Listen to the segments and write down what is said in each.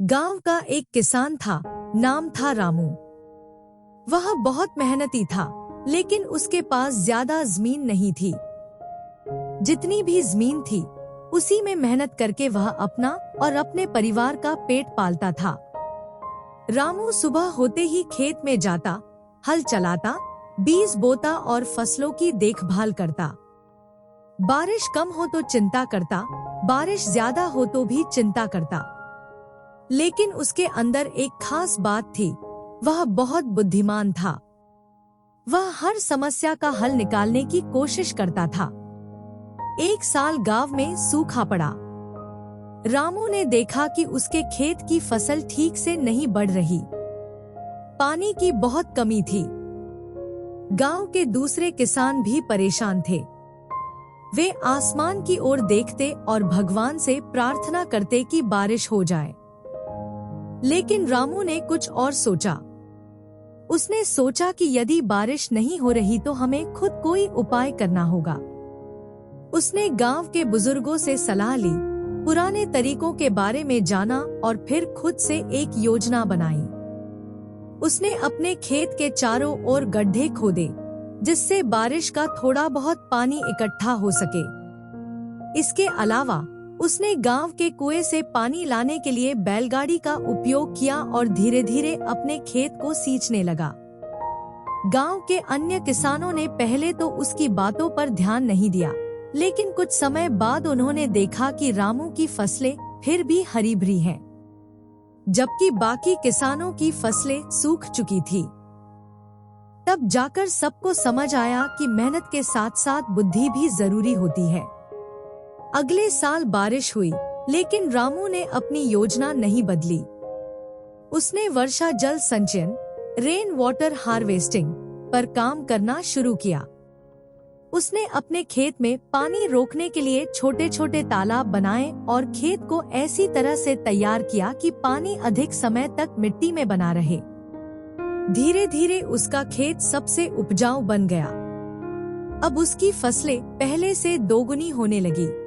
गांव का एक किसान था, नाम था रामू। वह बहुत मेहनती था, लेकिन उसके पास ज्यादा जमीन नहीं थी। जितनी भी जमीन थी, उसी में मेहनत करके वह अपना और अपने परिवार का पेट पालता था। रामू सुबह होते ही खेत में जाता, हल चलाता, बीज बोता और फसलों की देखभाल करता। बारिश कम हो तो चिंता करता, बारिश ज्यादा हो तो भी चिंता करता। लेकिन उसके अंदर एक खास बात थी, वह बहुत बुद्धिमान था। वह हर समस्या का हल निकालने की कोशिश करता था। एक साल गांव में सूखा पड़ा। रामू ने देखा कि उसके खेत की फसल ठीक से नहीं बढ़ रही। पानी की बहुत कमी थी। गांव के दूसरे किसान भी परेशान थे। वे आसमान की ओर देखते और भगवान से प्रार्थना करते कि बारिश हो जाए। लेकिन रामू ने कुछ और सोचा। उसने सोचा कि यदि बारिश नहीं हो रही तो हमें खुद कोई उपाय करना होगा। उसने गांव के बुजुर्गों से सलाह ली, पुराने तरीकों के बारे में जाना और फिर खुद से एक योजना बनाई। उसने अपने खेत के चारों ओर गड्ढे खोदे, जिससे बारिश का थोड़ा बहुत पानी इकट्ठा हो सके। इसके अलावा उसने गांव के कुएं से पानी लाने के लिए बैलगाड़ी का उपयोग किया और धीरे धीरे अपने खेत को सींचने लगा। गांव के अन्य किसानों ने पहले तो उसकी बातों पर ध्यान नहीं दिया, लेकिन कुछ समय बाद उन्होंने देखा कि रामू की फसलें फिर भी हरी भरी हैं, जबकि बाकी किसानों की फसलें सूख चुकी थी। तब जाकर सबको समझ आया कि मेहनत के साथ साथ बुद्धि भी जरूरी होती है। अगले साल बारिश हुई, लेकिन रामू ने अपनी योजना नहीं बदली। उसने वर्षा जल संचयन, रेन वाटर हार्वेस्टिंग पर काम करना शुरू किया। उसने अपने खेत में पानी रोकने के लिए छोटे छोटे तालाब बनाए और खेत को ऐसी तरह से तैयार किया कि पानी अधिक समय तक मिट्टी में बना रहे। धीरे धीरे उसका खेत सबसे उपजाऊ बन गया। अब उसकी फसलें पहले से दोगुनी होने लगी।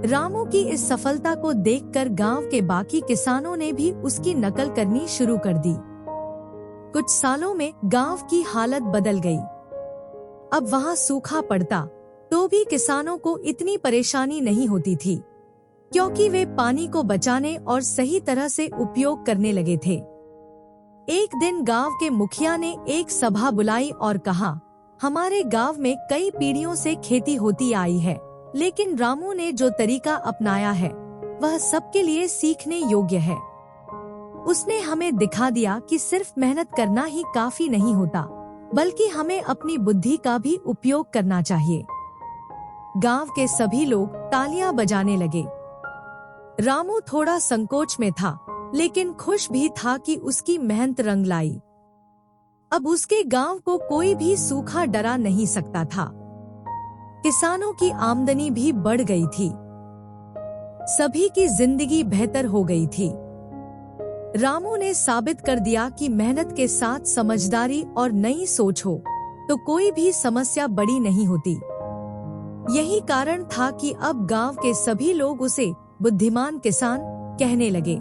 रामू की इस सफलता को देखकर गांव के बाकी किसानों ने भी उसकी नकल करनी शुरू कर दी। कुछ सालों में गांव की हालत बदल गई। अब वहां सूखा पड़ता तो भी किसानों को इतनी परेशानी नहीं होती थी, क्योंकि वे पानी को बचाने और सही तरह से उपयोग करने लगे थे। एक दिन गांव के मुखिया ने एक सभा बुलाई और कहा, हमारे गांव में कई पीढ़ियों से खेती होती आई है, लेकिन रामू ने जो तरीका अपनाया है वह सबके लिए सीखने योग्य है। उसने हमें दिखा दिया कि सिर्फ मेहनत करना ही काफी नहीं होता, बल्कि हमें अपनी बुद्धि का भी उपयोग करना चाहिए। गांव के सभी लोग तालियां बजाने लगे। रामू थोड़ा संकोच में था, लेकिन खुश भी था कि उसकी मेहनत रंग लाई। अब उसके गांव को कोई भी सूखा डरा नहीं सकता था। किसानों की आमदनी भी बढ़ गई थी। सभी की जिंदगी बेहतर हो गई थी। रामू ने साबित कर दिया कि मेहनत के साथ समझदारी और नई सोच हो तो कोई भी समस्या बड़ी नहीं होती। यही कारण था कि अब गांव के सभी लोग उसे बुद्धिमान किसान कहने लगे।